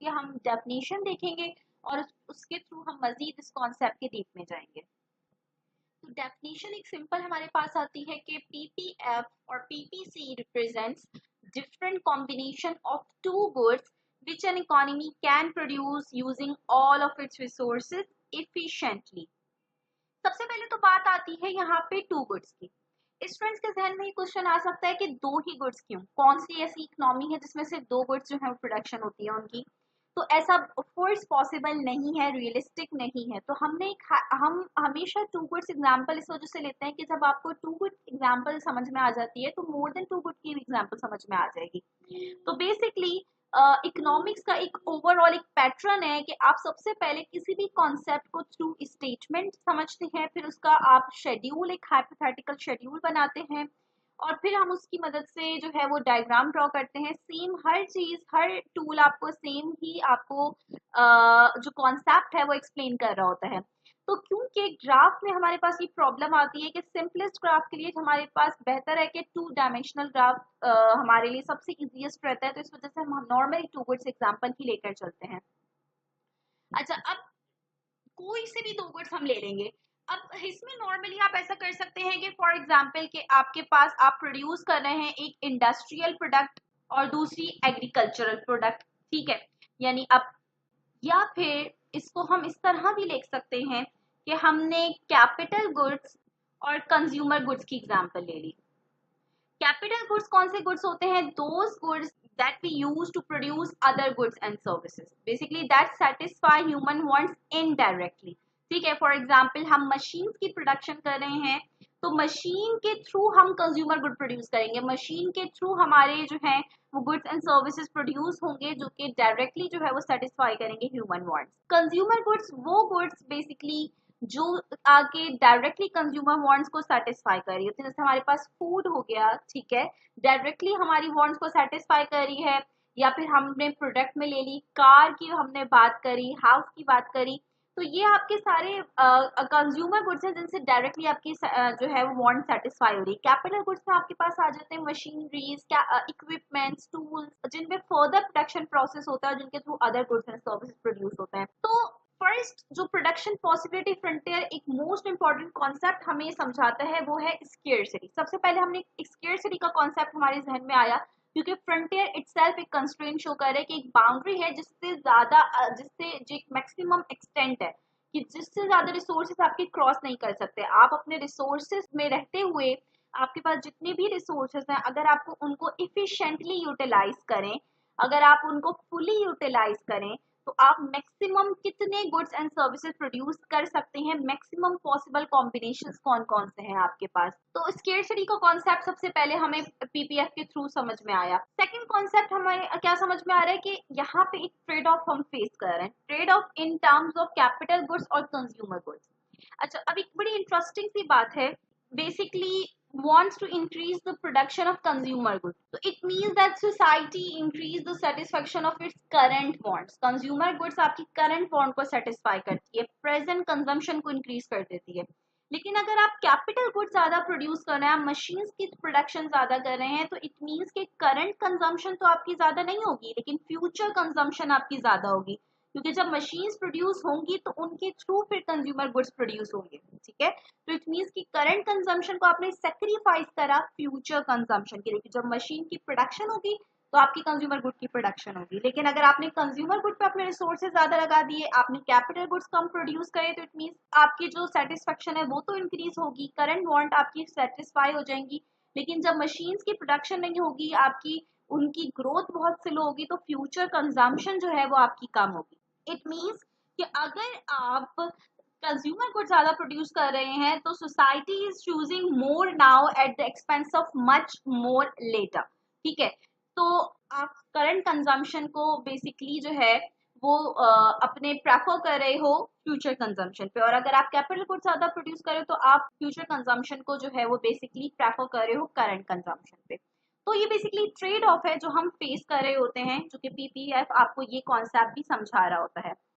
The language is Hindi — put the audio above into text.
उसके हम डेफिनेशन देखेंगे और उसके थ्रू हम मजीद इस कॉन्सेप्ट के डीप में जाएंगे। तो डेफिनेशन एक सिंपल हमारे पास आती है कि पीपीएफ और PPC represents different combination of two goods which an economy can produce using all of its resources efficiently। सबसे पहले तो बात आती है यहाँ पे टू गुड्स की। स्टूडेंट्स के जहन में ये क्वेश्चन आ सकता है कि दो ही गुड्स क्यों, कौन सी ऐसी इकोनॉमी है जिसमें सिर्फ दो गुड्स जो है प्रोडक्शन होती है उनकी। तो ऐसा ऑफकोर्स पॉसिबल नहीं है, रियलिस्टिक नहीं है। तो हम हमेशा टू गुड्स एग्जांपल इस वजह से लेते हैं कि जब आपको टू गुड एग्जांपल समझ में आ जाती है तो मोर देन टू गुड की एग्जांपल समझ में आ जाएगी। तो बेसिकली इकोनॉमिक्स का एक ओवरऑल एक पैटर्न है कि आप सबसे पहले किसी भी कॉन्सेप्ट को थ्रू स्टेटमेंट समझते हैं, फिर उसका आप शेड्यूल, एक हाइपोथेटिकल शेड्यूल बनाते हैं और फिर हम उसकी मदद से जो है वो डायग्राम ड्रॉ करते हैं। सेम हर चीज, हर टूल आपको सेम ही आपको जो कॉन्सेप्ट है वो एक्सप्लेन कर रहा होता है। तो क्योंकि ग्राफ में हमारे पास ये प्रॉब्लम आती है कि सिंपलेस्ट ग्राफ के लिए हमारे पास बेहतर है कि टू डायमेंशनल ग्राफ हमारे लिए सबसे इजीएस्ट रहता है। तो इस वजह से हम नॉर्मली टू गुड्स एग्जांपल ही लेकर चलते हैं। अच्छा, अब कोई से भी दो गुड्स हम ले लेंगे। अब इसमें नॉर्मली आप ऐसा कर सकते हैं कि फॉर एग्जांपल कि आपके पास आप प्रोड्यूस कर रहे हैं एक इंडस्ट्रियल प्रोडक्ट और दूसरी एग्रीकल्चरल प्रोडक्ट, ठीक है। यानी अब या फिर इसको हम इस तरह भी लिख सकते हैं कि हमने कैपिटल गुड्स और कंज्यूमर गुड्स की एग्जांपल ले ली। कैपिटल गुड्स कौन से गुड्स होते हैं? Those goods that we use to produce other goods and services, basically that satisfy human wants indirectly। ठीक है, फॉर एग्जाम्पल हम मशीन की प्रोडक्शन कर रहे हैं तो मशीन के थ्रू हम कंज्यूमर गुड प्रोड्यूस करेंगे, मशीन के थ्रू हमारे जो है वो गुड्स एंड सर्विसेज प्रोड्यूस होंगे जो कि डायरेक्टली जो है वो सेटिस्फाई करेंगे ह्यूमन वांट्स। कंज्यूमर गुड्स वो गुड्स बेसिकली जो आगे डायरेक्टली कंज्यूमर वांट्स को सेटिस्फाई कर रही होती है। जैसे हमारे पास फूड हो गया, ठीक है, डायरेक्टली हमारी वांट्स को सेटिस्फाई कर रही है। या फिर हमने प्रोडक्ट में ले ली, कार की हमने बात करी, हाउस की बात करी। तो ये आपके सारे कंज्यूमर गुड्स हैं जिनसे डायरेक्टली आपकी जो है वो वांट सेटिस्फाई हो रही है। कैपिटल गुड्स में आपके पास आ जाते हैं मशीनरीज, इक्विपमेंट्स, टूल्स जिनमें फर्दर प्रोडक्शन प्रोसेस होता है, जिनके through other goods and services produce होते हैं। तो फर्स्ट जो प्रोडक्शन पॉसिबिलिटी फ्रंटियर एक मोस्ट इंपॉर्टेंट कॉन्सेप्ट हमें समझाता है वो है स्केर्सिटी। सबसे पहले हमने स्केर्सिटी का कॉन्सेप्ट हमारे जहन में आया क्योंकि फ्रंटियर इटसेल्फ एक कंस्ट्रेंट शो कर रहा है कि एक बाउंड्री है जिससे ज्यादा, जिससे जो एक मैक्सिमम एक्सटेंट है कि जिससे ज्यादा रिसोर्सेज आपके क्रॉस नहीं कर सकते। आप अपने रिसोर्सेज में रहते हुए आपके पास जितने भी रिसोर्सेज हैं अगर आपको उनको इफिशिएंटली यूटिलाइज करें, अगर आप उनको फुली यूटिलाइज करें तो आप मैक्सिमम कितने गुड्स एंड सर्विसेज प्रोड्यूस कर सकते हैं, मैक्सिमम पॉसिबल कॉम्बिनेशंस कौन कौन से हैं आपके पास। तो स्केर्सिटी का कॉन्सेप्ट सबसे पहले हमें पीपीएफ के थ्रू समझ में आया। सेकंड कॉन्सेप्ट हमें क्या समझ में आ रहा है कि यहाँ पे एक ट्रेड ऑफ हम फेस कर रहे हैं, trade off in terms of capital goods और कंज्यूमर गुड्स। अच्छा, अब एक बड़ी इंटरेस्टिंग सी बात है, basically wants to increase the production of consumer goods. So it means that society increase the satisfaction of its current wants. Consumer goods आपकी current want को satisfy करती है, present consumption को increase कर देती है। लेकिन अगर आप कैपिटल गुड्स ज्यादा प्रोड्यूस कर रहे हैं, आप मशीन्स की प्रोडक्शन ज्यादा कर रहे हैं, तो इट मीन्स कि करंट कंजम्पशन तो आपकी ज्यादा नहीं होगी लेकिन फ्यूचर कंजम्पशन आपकी ज्यादा होगी, क्योंकि जब मशीन्स प्रोड्यूस होंगी तो उनके थ्रू फिर कंज्यूमर गुड्स प्रोड्यूस होंगे। ठीक है, तो इट मीन्स कि करंट कंजम्पशन को आपने सेक्रीफाइस करा फ्यूचर कंजम्पशन के लिए। जब मशीन की प्रोडक्शन होगी तो आपकी कंज्यूमर गुड की प्रोडक्शन होगी। लेकिन अगर आपने कंज्यूमर गुड पे अपने रिसोर्सेज ज्यादा लगा दिए, आपने कैपिटल गुड्स कम प्रोड्यूस करे, तो इट मीन्स आपकी जो सेटिस्फेक्शन है वो तो इंक्रीज होगी, करंट वांट आपकी सेटिस्फाई हो जाएंगी। लेकिन जब मशीन्स की प्रोडक्शन नहीं होगी, आपकी उनकी ग्रोथ बहुत स्लो होगी, तो फ्यूचर कंजम्पशन जो है वो आपकी कम होगी। इट मीन्स कि अगर आप कंज्यूमर गुड ज्यादा प्रोड्यूस कर रहे हैं तो society is choosing more now at the expense of much more later. ठीक है, तो आप करंट कंजम्पशन को बेसिकली जो है वो अपने प्रेफर कर रहे हो फ्यूचर कंजम्पशन पे, और अगर आप कैपिटल गुड ज्यादा प्रोड्यूस कर रहे हो तो आप फ्यूचर कंजम्पशन को जो है वो बेसिकली प्रेफर कर रहे हो करंट कंजम्पशन पे। तो ये बेसिकली ट्रेड ऑफ है जो हम फेस कर रहे होते हैं, जो कि पीपीएफ आपको ये कॉन्सेप्ट भी समझा रहा होता है।